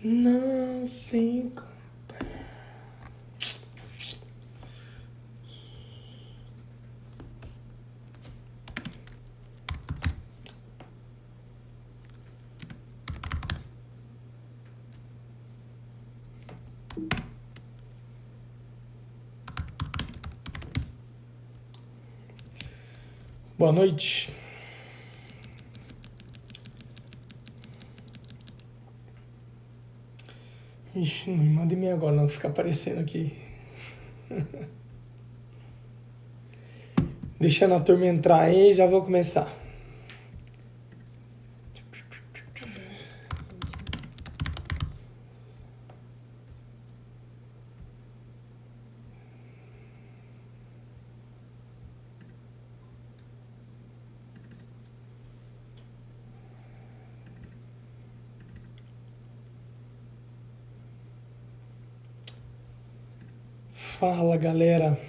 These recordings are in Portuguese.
Nothing. Boa noite. Ixi, não me manda e-mail agora, não fica aparecendo aqui. Deixando a turma entrar aí, já vou começar. Fala, galera.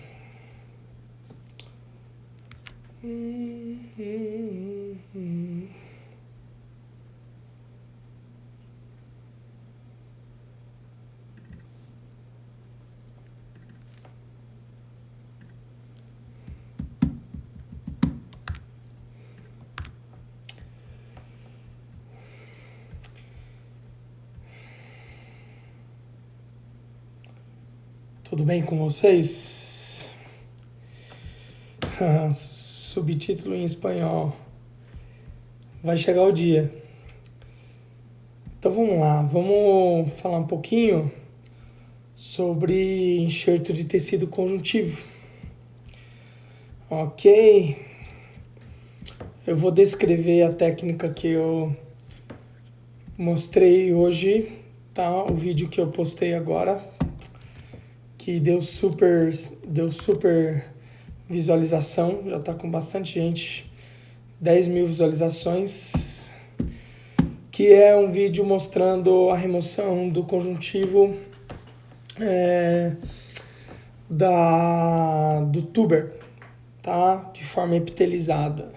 Tudo bem com vocês? Subtítulo em espanhol. Vai chegar o dia. Então vamos lá, vamos falar um pouquinho sobre enxerto de tecido conjuntivo. Ok? Eu vou descrever a técnica que eu mostrei hoje, tá? O vídeo que eu postei agora, que deu super visualização, já tá com bastante gente, 10 mil visualizações, que é um vídeo mostrando a remoção do conjuntivo do tuber, tá? De forma epitelizada.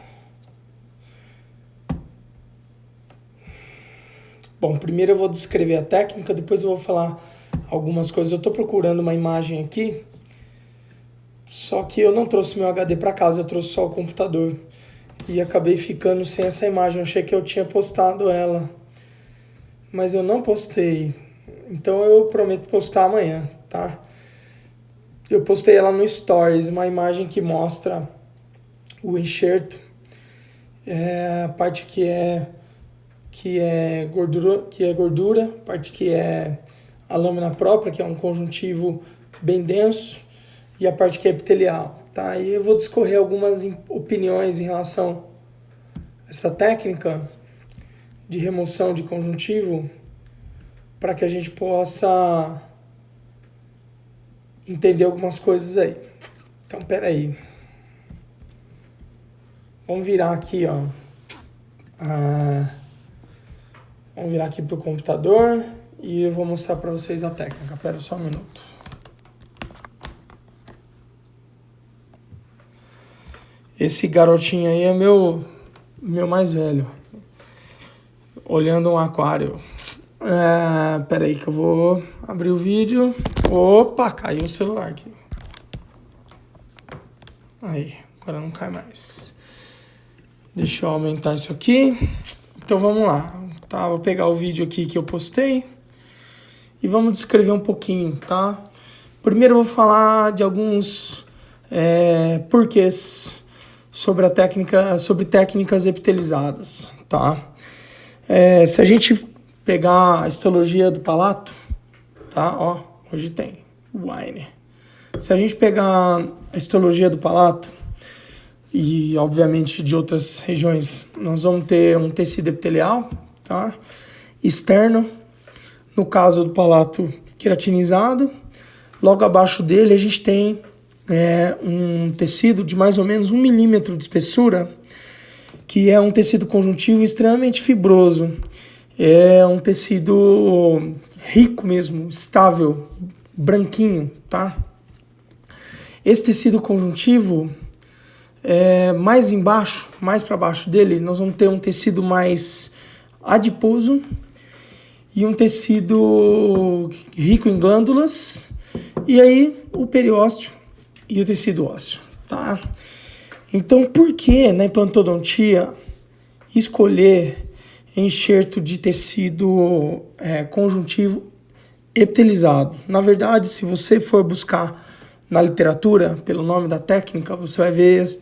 Bom, primeiro eu vou descrever a técnica, depois eu vou falar algumas coisas. Eu estou procurando uma imagem aqui, só que eu não trouxe meu HD para casa, eu trouxe só o computador. E acabei ficando sem essa imagem, eu achei que eu tinha postado ela, mas eu não postei. Então eu prometo postar amanhã, tá? Eu postei ela no Stories, uma imagem que mostra o enxerto, a parte que é gordura, a parte que é a lâmina própria, que é um conjuntivo bem denso, e a parte que é epitelial, tá? E eu vou discorrer algumas opiniões em relação a essa técnica de remoção de conjuntivo, para que a gente possa entender algumas coisas aí. Então, peraí. Vamos virar aqui, ó. Vamos virar aqui pro computador e eu vou mostrar para vocês a técnica. Espera só um minuto. Esse garotinho aí é meu mais velho, olhando um aquário. Espera aí que eu vou abrir o vídeo. Opa, caiu o celular aqui. Aí, agora não cai mais. Deixa eu aumentar isso aqui. Então vamos lá. Tá, vou pegar o vídeo aqui que eu postei e vamos descrever um pouquinho, tá? Primeiro eu vou falar de alguns porquês sobre técnicas epitelizadas, tá? Se a gente pegar a histologia do palato, tá? Ó, hoje tem wine. Se a gente pegar a histologia do palato e, obviamente, de outras regiões, nós vamos ter um tecido epitelial, tá? Externo, no caso do palato queratinizado. Logo abaixo dele a gente tem um tecido de mais ou menos 1 milímetro de espessura, que é um tecido conjuntivo extremamente fibroso. É um tecido rico mesmo, estável, branquinho, tá? Esse tecido conjuntivo, mais para baixo dele, nós vamos ter um tecido mais adiposo e um tecido rico em glândulas, e aí o periósteo e o tecido ósseo, tá? Então, por que na implantodontia escolher enxerto de tecido conjuntivo epitelizado? Na verdade, se você for buscar na literatura, pelo nome da técnica, você vai ver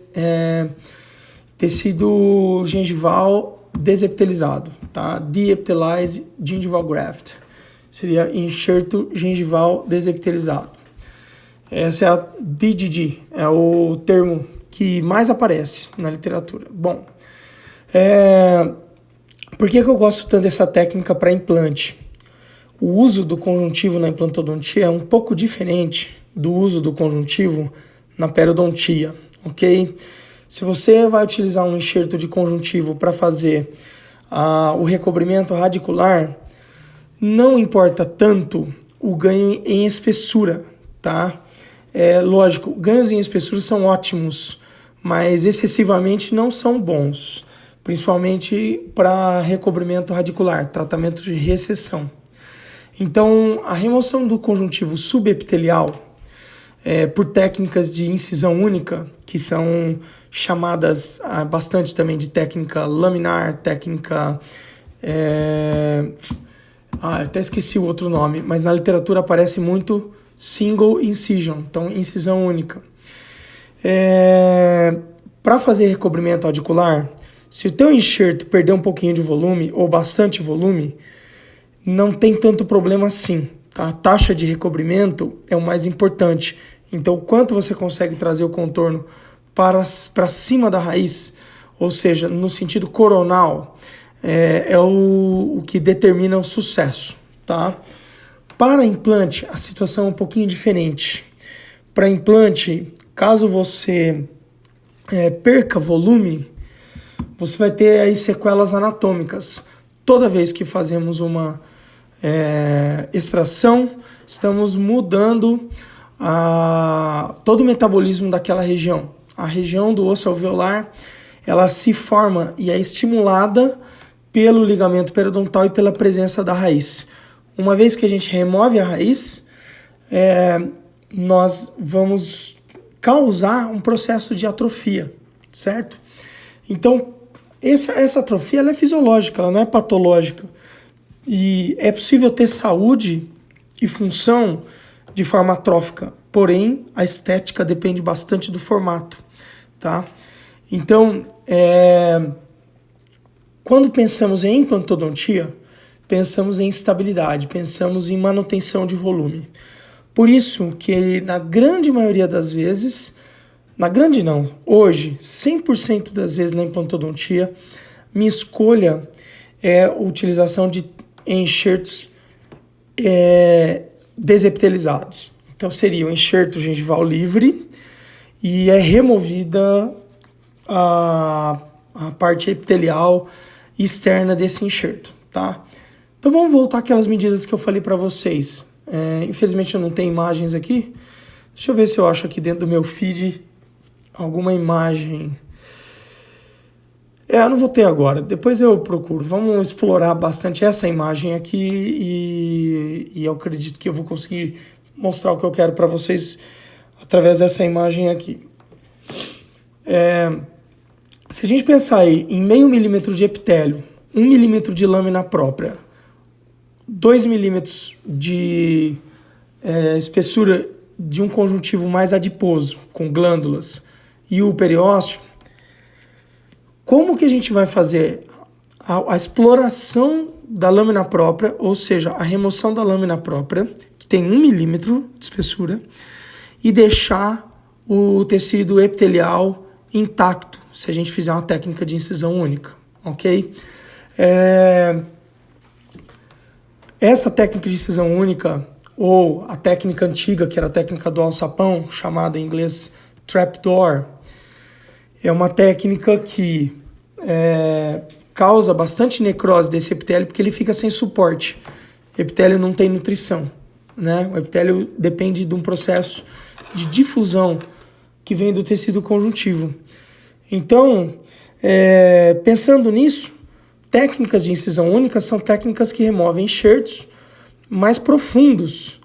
tecido gengival desepitelizado, tá? Deepitalized Gingival Graft. Seria enxerto gengival desepitelizado. Essa é a DGG, é o termo que mais aparece na literatura. Bom, por que eu gosto tanto dessa técnica para implante? O uso do conjuntivo na implantodontia é um pouco diferente do uso do conjuntivo na periodontia, ok? Se você vai utilizar um enxerto de conjuntivo para fazer o recobrimento radicular, não importa tanto o ganho em espessura, tá? Lógico, ganhos em espessura são ótimos, mas excessivamente não são bons, principalmente para recobrimento radicular, tratamento de recessão. Então, a remoção do conjuntivo subepitelial por técnicas de incisão única, que são chamadas bastante também de técnica laminar, técnica... até esqueci o outro nome, mas na literatura aparece muito single incision, então incisão única. Para fazer recobrimento radicular, se o teu enxerto perder um pouquinho de volume ou bastante volume, não tem tanto problema assim, tá? A taxa de recobrimento é o mais importante. Então, o quanto você consegue trazer o contorno para cima da raiz, ou seja, no sentido coronal, é o que determina o sucesso, tá? Para implante, a situação é um pouquinho diferente. Para implante, caso você perca volume, você vai ter aí sequelas anatômicas. Toda vez que fazemos uma extração, estamos mudando todo o metabolismo daquela região. A região do osso alveolar, ela se forma e é estimulada pelo ligamento periodontal e pela presença da raiz. Uma vez que a gente remove a raiz, nós vamos causar um processo de atrofia, certo? Então, essa atrofia ela é fisiológica, ela não é patológica. E é possível ter saúde e função de forma atrófica, porém, a estética depende bastante do formato, tá? Então, quando pensamos em implantodontia, pensamos em estabilidade, pensamos em manutenção de volume. Por isso que na grande maioria das vezes, hoje, 100% das vezes na implantodontia, minha escolha é a utilização de enxertos desepitelizados. Então seria o enxerto gengival livre e é removida a parte epitelial externa desse enxerto, tá? Então vamos voltar àquelas medidas que eu falei para vocês. Infelizmente eu não tenho imagens aqui. Deixa eu ver se eu acho aqui dentro do meu feed alguma imagem. Eu não vou ter agora, depois eu procuro. Vamos explorar bastante essa imagem aqui e eu acredito que eu vou conseguir mostrar o que eu quero para vocês através dessa imagem aqui. Se a gente pensar aí em meio milímetro de epitélio, 1 milímetro de lâmina própria, 2 milímetros de espessura de um conjuntivo mais adiposo, com glândulas, e o periósteo, como que a gente vai fazer a exploração da lâmina própria, ou seja, a remoção da lâmina própria, que tem 1 milímetro de espessura, e deixar o tecido epitelial intacto, se a gente fizer uma técnica de incisão única, ok? Essa técnica de incisão única, ou a técnica antiga, que era a técnica do alçapão, chamada em inglês trapdoor, é uma técnica que causa bastante necrose desse epitélio, porque ele fica sem suporte. O epitélio não tem nutrição, né? O epitélio depende de um processo de difusão que vem do tecido conjuntivo. Então, pensando nisso, Técnicas de incisão única são técnicas que removem enxertos mais profundos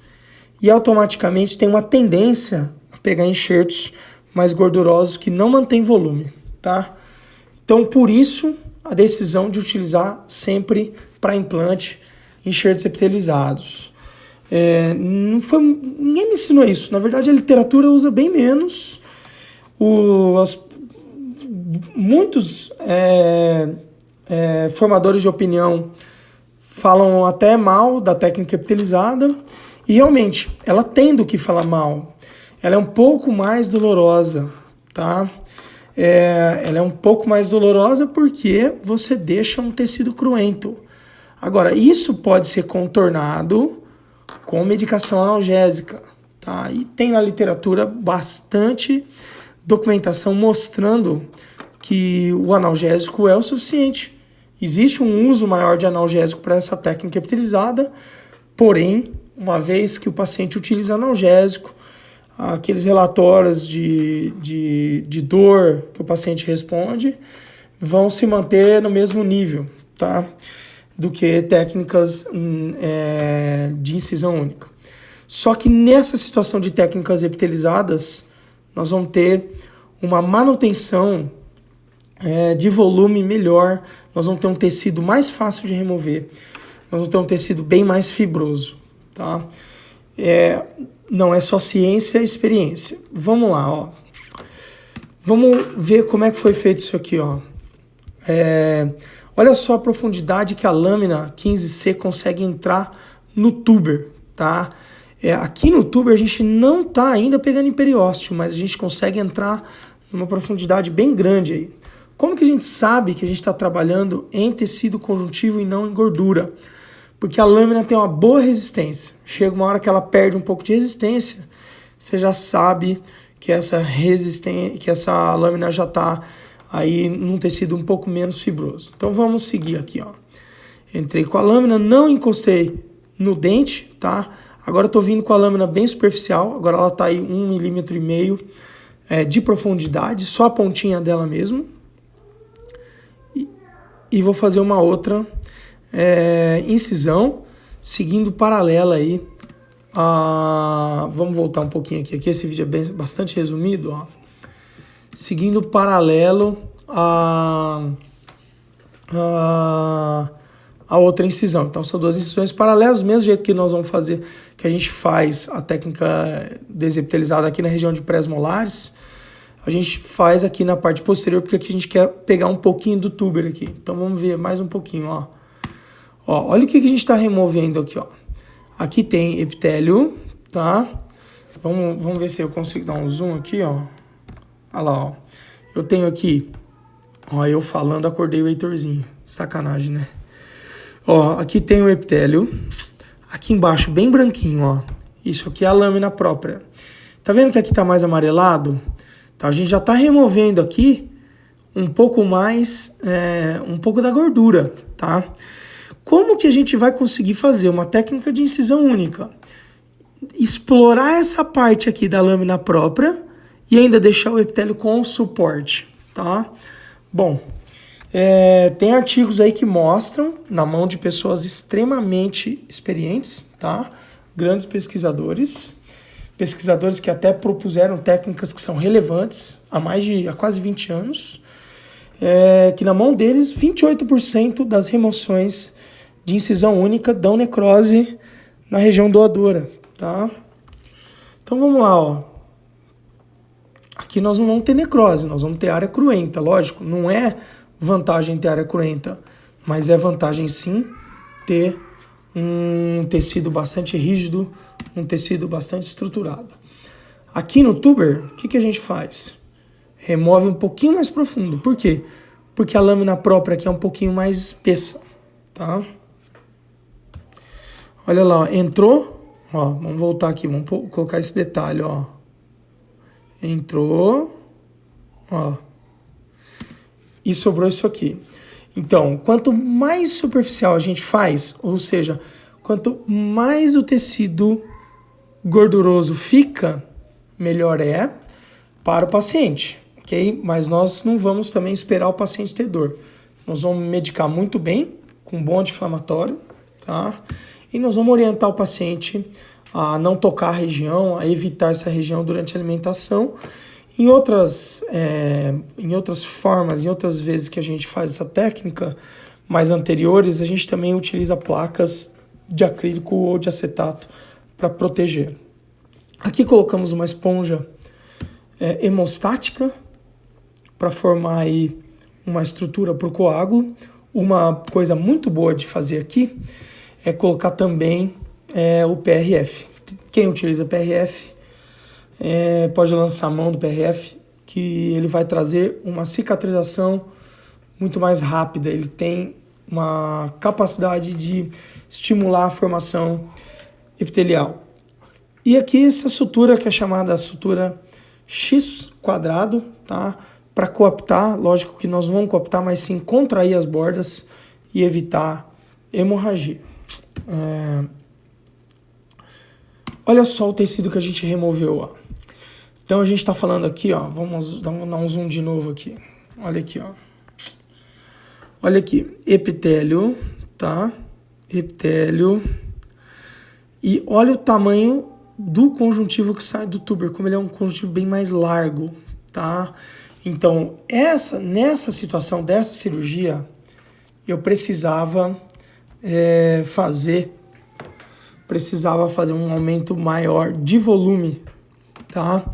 e automaticamente tem uma tendência a pegar enxertos mais gordurosos que não mantêm volume, tá? Então, por isso, a decisão de utilizar sempre para implante enxertos epitelizados. Ninguém me ensinou isso. Na verdade, a literatura usa bem menos. Muitos formadores de opinião falam até mal da técnica epitelizada e realmente ela tem do que falar mal. Ela é um pouco mais dolorosa, tá? Ela é um pouco mais dolorosa porque você deixa um tecido cruento. Agora, isso pode ser contornado com medicação analgésica, tá? E tem na literatura bastante documentação mostrando que o analgésico é o suficiente. Existe um uso maior de analgésico para essa técnica epitelizada, porém, uma vez que o paciente utiliza analgésico, aqueles relatórios de dor que o paciente responde vão se manter no mesmo nível, tá? Do que técnicas de incisão única. Só que nessa situação de técnicas epitelizadas, nós vamos ter uma manutenção de volume melhor, nós vamos ter um tecido mais fácil de remover, nós vamos ter um tecido bem mais fibroso, tá? Não é só ciência e experiência. Vamos lá, ó. Vamos ver como é que foi feito isso aqui, ó. Olha só a profundidade que a lâmina 15C consegue entrar no tuber, tá? Aqui no tuber a gente não tá ainda pegando em periósteo, mas a gente consegue entrar numa profundidade bem grande aí. Como que a gente sabe que a gente está trabalhando em tecido conjuntivo e não em gordura? Porque a lâmina tem uma boa resistência. Chega uma hora que ela perde um pouco de resistência, você já sabe que essa lâmina já está aí num tecido um pouco menos fibroso. Então vamos seguir aqui, ó. Entrei com a lâmina, não encostei no dente, tá? Agora eu tô vindo com a lâmina bem superficial, agora ela tá aí 1,5 mm de profundidade, só a pontinha dela mesmo. E vou fazer uma outra incisão, seguindo paralela aí. Vamos voltar um pouquinho aqui. Esse vídeo é bastante resumido, ó. Seguindo paralelo a outra incisão. Então são duas incisões paralelas, do mesmo jeito que nós vamos fazer, que a gente faz a técnica desepitelizada aqui na região de pré-molares, a gente faz aqui na parte posterior, porque aqui a gente quer pegar um pouquinho do tuber aqui. Então vamos ver mais um pouquinho, ó. Olha o que a gente está removendo aqui, ó. Aqui tem epitélio, tá? Vamos ver se eu consigo dar um zoom aqui, ó. Olha lá, ó. Eu tenho aqui, ó, eu falando, acordei o Heitorzinho. Sacanagem, né? Ó, aqui tem o epitélio. Aqui embaixo, bem branquinho, ó. Isso aqui é a lâmina própria. Tá vendo que aqui tá mais amarelado? Então, a gente já tá removendo aqui um pouco mais, um pouco da gordura, tá? Como que a gente vai conseguir fazer uma técnica de incisão única? Explorar essa parte aqui da lâmina própria e ainda deixar o epitélio com suporte, tá? Bom, tem artigos aí que mostram, na mão de pessoas extremamente experientes, tá? Grandes pesquisadores que até propuseram técnicas que são relevantes há quase 20 anos, que na mão deles 28% das remoções de incisão única dão necrose na região doadora, tá? Então vamos lá, ó. Aqui nós não vamos ter necrose, nós vamos ter área cruenta, lógico. Não é vantagem ter área cruenta, mas é vantagem sim ter um tecido bastante rígido, um tecido bastante estruturado. Aqui no tuber, o que a gente faz? Remove um pouquinho mais profundo. Por quê? Porque a lâmina própria aqui é um pouquinho mais espessa, tá? Olha lá, ó, entrou, ó, vamos voltar aqui, vamos colocar esse detalhe, ó. Entrou, ó, e sobrou isso aqui. Então, quanto mais superficial a gente faz, ou seja, quanto mais o tecido gorduroso fica, melhor é para o paciente, ok? Mas nós não vamos também esperar o paciente ter dor. Nós vamos medicar muito bem, com bom anti-inflamatório, tá? E nós vamos orientar o paciente a não tocar a região, a evitar essa região durante a alimentação. Em outras formas, em outras vezes que a gente faz essa técnica, mais anteriores, a gente também utiliza placas de acrílico ou de acetato para proteger. Aqui colocamos uma esponja hemostática para formar aí uma estrutura para o coágulo. Uma coisa muito boa de fazer aqui é colocar também o PRF. Quem utiliza PRF pode lançar a mão do PRF, que ele vai trazer uma cicatrização muito mais rápida. Ele tem uma capacidade de estimular a formação epitelial. E aqui essa sutura que é chamada sutura X quadrado, tá? Para coaptar, lógico que nós não vamos coaptar, mas sim contrair as bordas e evitar hemorragia. Olha só o tecido que a gente removeu, ó. Então a gente está falando aqui, ó, vamos dar um zoom de novo aqui. Olha aqui, ó. Olha aqui, epitélio, tá? Epitélio. E olha o tamanho do conjuntivo que sai do túber, como ele é um conjuntivo bem mais largo, tá? Então, nessa situação dessa cirurgia, eu precisava fazer um aumento maior de volume, tá?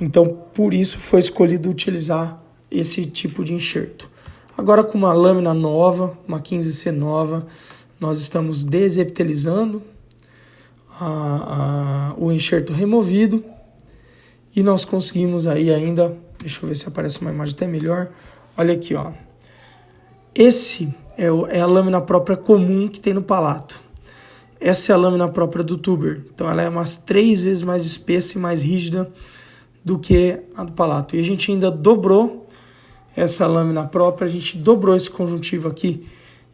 Então, por isso foi escolhido utilizar esse tipo de enxerto. Agora, com uma lâmina nova, uma 15C nova, nós estamos desepitelizando o enxerto removido e nós conseguimos aí ainda, deixa eu ver se aparece uma imagem até melhor, olha aqui, ó. Esse é a lâmina própria comum que tem no palato. Essa é a lâmina própria do tuber, então ela é umas 3 vezes mais espessa e mais rígida do que a do palato. E a gente ainda dobrou essa lâmina própria, a gente dobrou esse conjuntivo aqui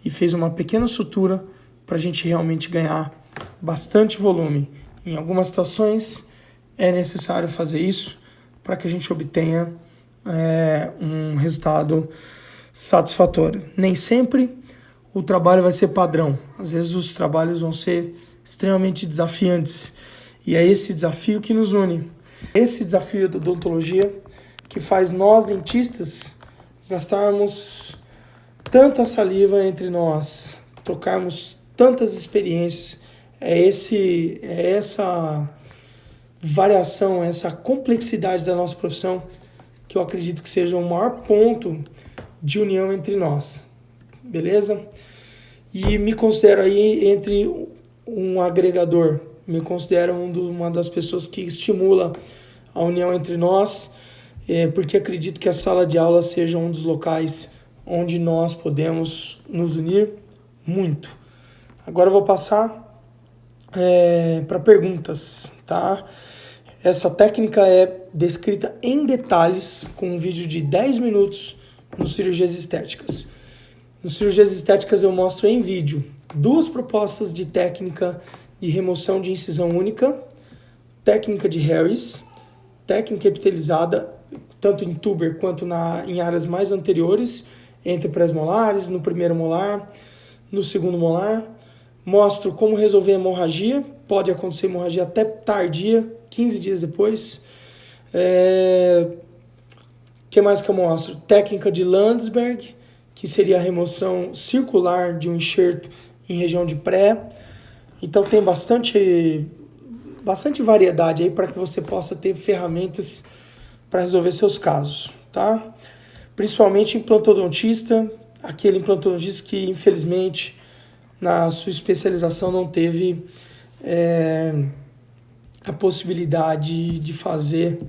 e fez uma pequena sutura para a gente realmente ganhar bastante volume. Em algumas situações é necessário fazer isso para que a gente obtenha um resultado satisfatório. Nem sempre o trabalho vai ser padrão. Às vezes os trabalhos vão ser extremamente desafiantes. E é esse desafio que nos une. Esse desafio da odontologia que faz nós, dentistas, gastarmos tanta saliva entre nós, trocarmos tantas experiências. É essa variação, essa complexidade da nossa profissão que eu acredito que seja o maior ponto de união entre nós. Beleza? E me considero aí entre um agregador, me considero uma das pessoas que estimula a união entre nós, porque acredito que a sala de aula seja um dos locais onde nós podemos nos unir muito. Agora eu vou passar para perguntas, tá? Essa técnica é descrita em detalhes com um vídeo de 10 minutos no Cirurgias Estéticas. No Cirurgias Estéticas eu mostro em vídeo 2 propostas de técnica de remoção de incisão única, técnica de Harris, técnica epitelizada, tanto em tuber quanto em áreas mais anteriores, entre pré-molares, no primeiro molar, no segundo molar. Mostro como resolver a hemorragia, pode acontecer hemorragia até tardia, 15 dias depois. Que mais que eu mostro? Técnica de Landsberg, que seria a remoção circular de um enxerto em região de pré. Então tem bastante variedade aí para que você possa ter ferramentas para resolver seus casos, tá? Principalmente implantodontista, aquele implantodontista que infelizmente na sua especialização não teve a possibilidade de fazer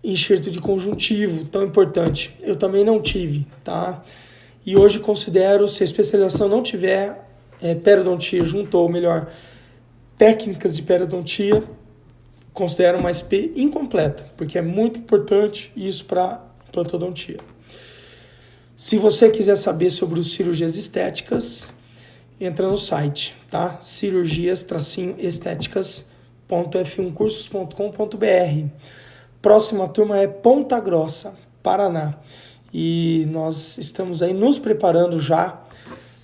enxerto de conjuntivo tão importante. Eu também não tive, tá? E hoje considero, se a especialização não tiver periodontia junto, ou melhor, técnicas de periodontia, considero uma SP incompleta, porque é muito importante isso para implantodontia. Se você quiser saber sobre os cirurgias estéticas, entra no site, tá? cirurgias-estéticas.f1cursos.com.br. Próxima turma é Ponta Grossa, Paraná. e nós estamos aí nos preparando já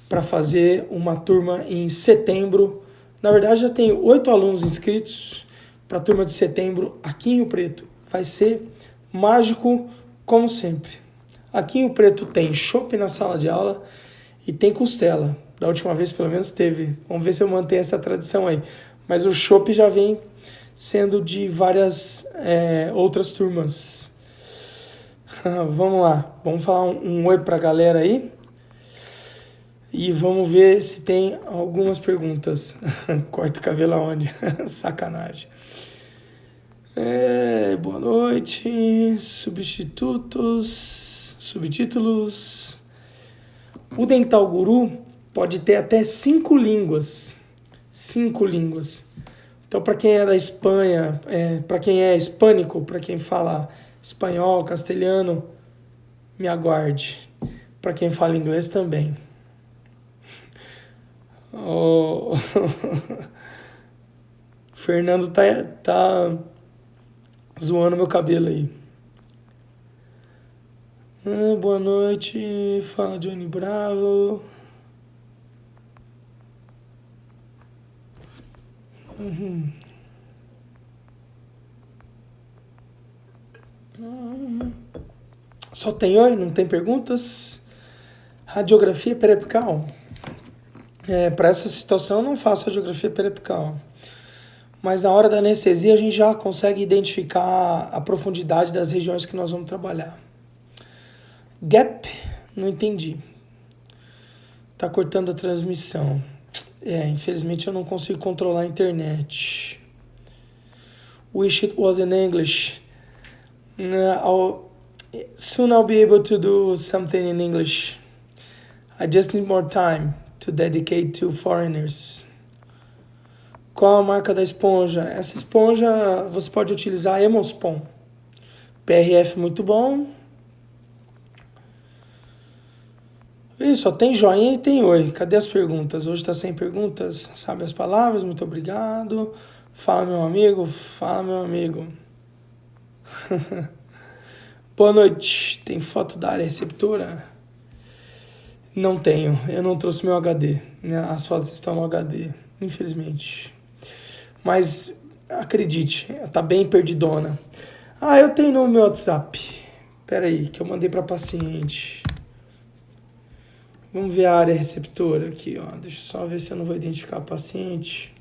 para fazer uma turma em setembro. Na verdade, já tem 8 alunos inscritos para a turma de setembro aqui em Rio Preto. Vai ser mágico como sempre. Aqui em Rio Preto tem chopp na sala de aula e tem costela. Da última vez, pelo menos, teve. Vamos ver se eu mantenho essa tradição aí. Mas o chopp já vem sendo de várias outras turmas. Vamos lá. Vamos falar um oi pra galera aí. E vamos ver se tem algumas perguntas. Corta o cabelo aonde? Sacanagem. Boa noite. Subtítulos. O Dental Guru pode ter até 5 línguas. 5 línguas. Então, para quem é da Espanha, para quem é hispânico, para quem fala espanhol, castelhano, me aguarde. Para quem fala inglês também. O Fernando tá zoando meu cabelo aí. Boa noite, fala Johnny Bravo. Só tem oi, não tem perguntas? Radiografia periapical. Para essa situação eu não faço radiografia periapical. Mas na hora da anestesia a gente já consegue identificar a profundidade das regiões que nós vamos trabalhar. Gap, não entendi. Tá cortando a transmissão. Infelizmente eu não consigo controlar a internet. Wish it was in English. Soon I'll be able to do something in English. I just need more time to dedicate to foreigners. Qual a marca da esponja? Essa esponja você pode utilizar a Hemospon. PRF muito bom. Só tem joinha e tem oi. Cadê as perguntas? Hoje tá sem perguntas. Sabe as palavras? Muito obrigado. Fala, meu amigo. Fala, meu amigo. Boa noite. Tem foto da área receptora? Não tenho. Eu não trouxe meu HD. As fotos estão no HD, infelizmente. Mas acredite, tá bem perdidona. Eu tenho no meu WhatsApp. Pera aí, que eu mandei para paciente. Vamos ver a área receptora aqui, ó. Deixa eu só ver se eu não vou identificar o paciente.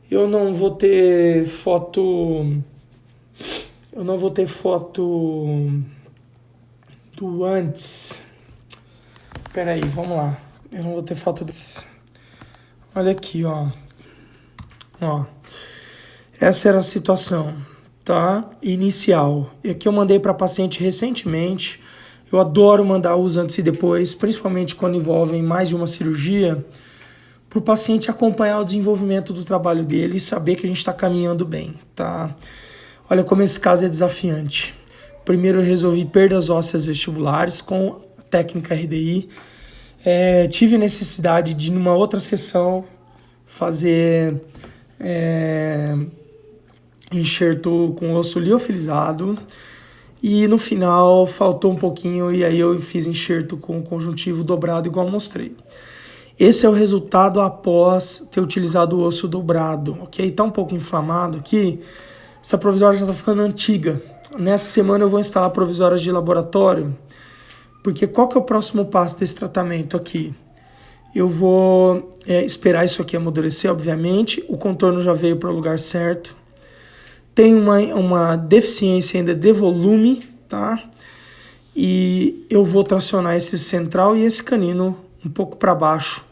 Eu não vou ter foto. Eu não vou ter foto do antes. Pera aí, vamos lá. Eu não vou ter foto desse. Olha aqui, ó. Essa era a situação, tá? Inicial. E aqui eu mandei para paciente recentemente. Eu adoro mandar os antes e depois, principalmente quando envolvem mais de uma cirurgia, para o paciente acompanhar o desenvolvimento do trabalho dele e saber que a gente está caminhando bem, tá? Olha como esse caso é desafiante. Primeiro eu resolvi perdas ósseas vestibulares com a técnica RDI. Tive necessidade de, numa outra sessão, fazer enxerto com osso liofilizado. E no final faltou um pouquinho e aí eu fiz enxerto com conjuntivo dobrado igual eu mostrei. Esse é o resultado após ter utilizado o osso dobrado, ok? Tá um pouco inflamado aqui. Essa provisória já está ficando antiga. Nessa semana eu vou instalar provisórias de laboratório, porque qual que é o próximo passo desse tratamento aqui? Eu vou esperar isso aqui amadurecer, obviamente. O contorno já veio para o lugar certo. Tem uma deficiência ainda de volume, tá? E eu vou tracionar esse central e esse canino um pouco para baixo,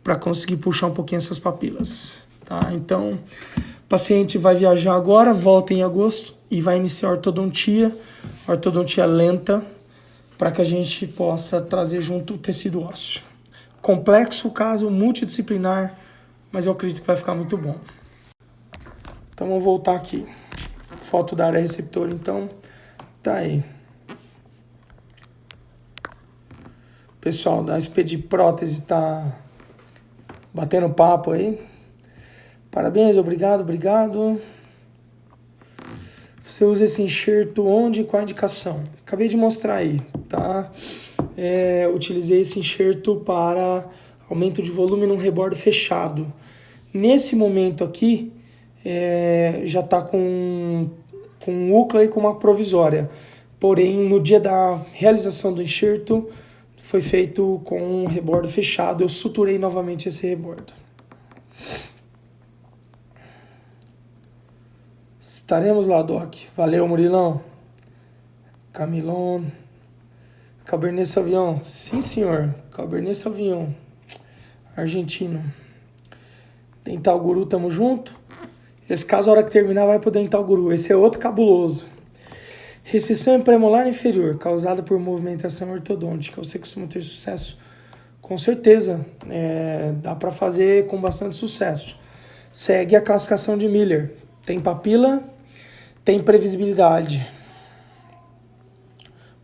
para conseguir puxar um pouquinho essas papilas, tá? Então, o paciente vai viajar agora, volta em agosto e vai iniciar ortodontia lenta, para que a gente possa trazer junto o tecido ósseo. Complexo o caso, multidisciplinar, mas eu acredito que vai ficar muito bom. Então, vamos voltar aqui. Foto da área receptora, então, tá aí. O pessoal da SP de prótese tá batendo papo aí. Parabéns, obrigado, obrigado. Você usa esse enxerto onde e qual a indicação? Acabei de mostrar aí, tá? Utilizei esse enxerto para aumento de volume num rebordo fechado. Nesse momento aqui, já está com UCLA e com uma provisória. Porém, no dia da realização do enxerto, foi feito com um rebordo fechado. Eu suturei novamente esse rebordo. Estaremos lá, Doc. Valeu, Murilão. Camilon. Cabernet Sauvignon. Sim, senhor. Cabernet Sauvignon. Argentino. Dental Guru, tamo junto. Esse caso, a hora que terminar, vai pro Dental Guru. Esse é outro cabuloso. Recessão premolar inferior, causada por movimentação ortodôntica. Você costuma ter sucesso? Com certeza. Dá para fazer com bastante sucesso. Segue a classificação de Miller. Tem papila, tem previsibilidade.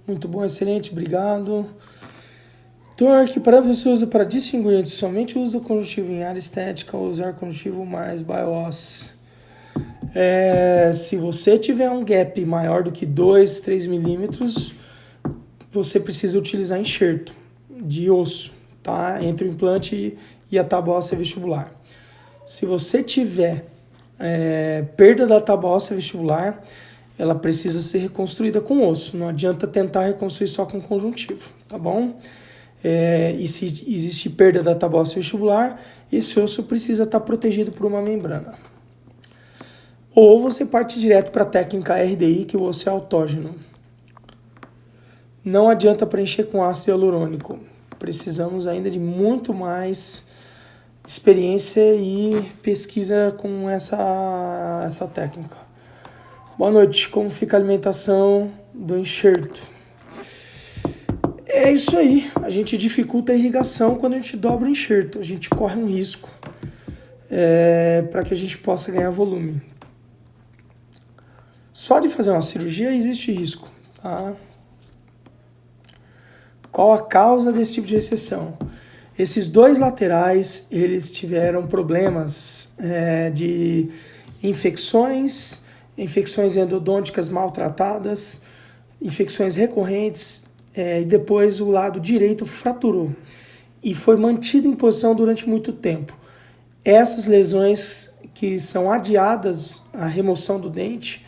Muito bom, excelente, obrigado. Então, que para você usa para distinguir entre somente o uso do conjuntivo em área estética ou usar conjuntivo mais BIOS. Se você tiver um gap maior do que 2, 3 milímetros, você precisa utilizar enxerto de osso, tá? Entre o implante e a tábua óssea vestibular. Se você tiver perda da tábua óssea vestibular, ela precisa ser reconstruída com osso. Não adianta tentar reconstruir só com conjuntivo, tá bom? E se existe perda da tábua óssea vestibular, esse osso precisa estar protegido por uma membrana. Ou você parte direto para a técnica RDI, que o osso é autógeno. Não adianta preencher com ácido hialurônico. Precisamos ainda de muito mais experiência e pesquisa com essa técnica. Boa noite. Como fica a alimentação do enxerto? É isso aí. A gente dificulta a irrigação quando a gente dobra o enxerto. A gente corre um risco para que a gente possa ganhar volume. Só de fazer uma cirurgia existe risco, tá? Qual a causa desse tipo de recessão? Esses dois laterais, eles tiveram problemas de infecções endodônticas maltratadas, infecções recorrentes, e depois o lado direito fraturou e foi mantido em posição durante muito tempo. Essas lesões que são adiadas à remoção do dente,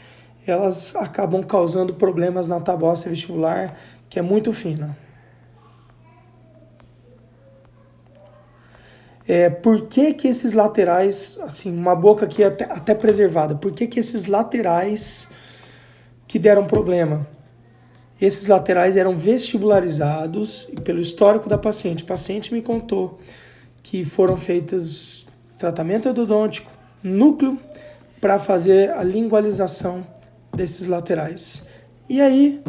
elas acabam causando problemas na tábua óssea vestibular, que é muito fina. Por que esses laterais, assim, uma boca aqui até preservada, por que esses laterais que deram problema? Esses laterais eram vestibularizados e pelo histórico da paciente. O paciente me contou que foram feitos tratamento endodôntico, núcleo, para fazer a lingualização desses laterais. E aí,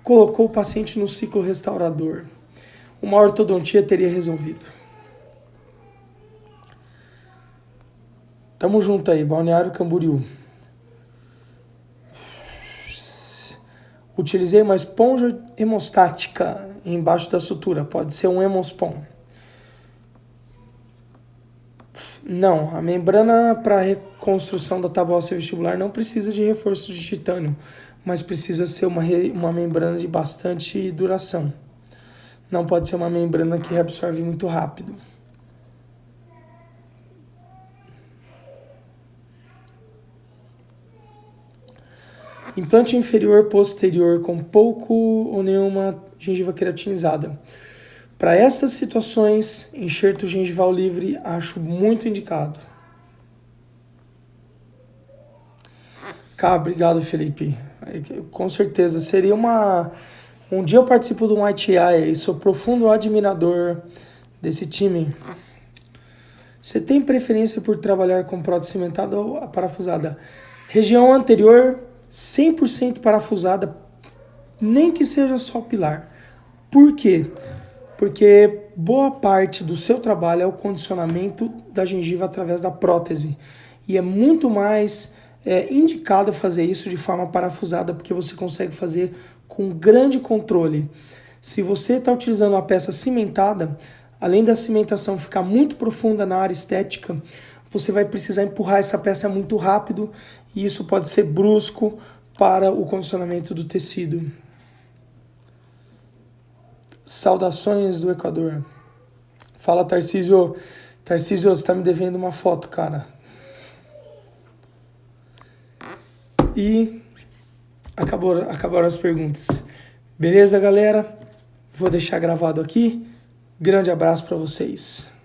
colocou o paciente no ciclo restaurador. Uma ortodontia teria resolvido. Tamo junto aí, Balneário Camboriú. Utilizei uma esponja hemostática embaixo da sutura. Pode ser um hemospon. Não, a membrana para reconstrução da tábua óssea vestibular não precisa de reforço de titânio, mas precisa ser uma membrana de bastante duração. Não pode ser uma membrana que reabsorve muito rápido. Implante inferior posterior com pouco ou nenhuma gengiva queratinizada. Para estas situações, enxerto gengival livre acho muito indicado. Obrigado, Felipe. Com certeza, seria Um dia eu participo do White Eye e sou profundo admirador desse time. Você tem preferência por trabalhar com prótese cimentada ou parafusada? Região anterior, 100% parafusada, nem que seja só pilar. Por quê? Porque boa parte do seu trabalho é o condicionamento da gengiva através da prótese. E é muito mais indicado fazer isso de forma parafusada, porque você consegue fazer com grande controle. Se você está utilizando uma peça cimentada, além da cimentação ficar muito profunda na área estética, você vai precisar empurrar essa peça muito rápido e isso pode ser brusco para o condicionamento do tecido. Saudações do Equador. Fala, Tarcísio. Tarcísio, você tá me devendo uma foto, cara. E acabaram as perguntas. Beleza, galera? Vou deixar gravado aqui. Grande abraço para vocês.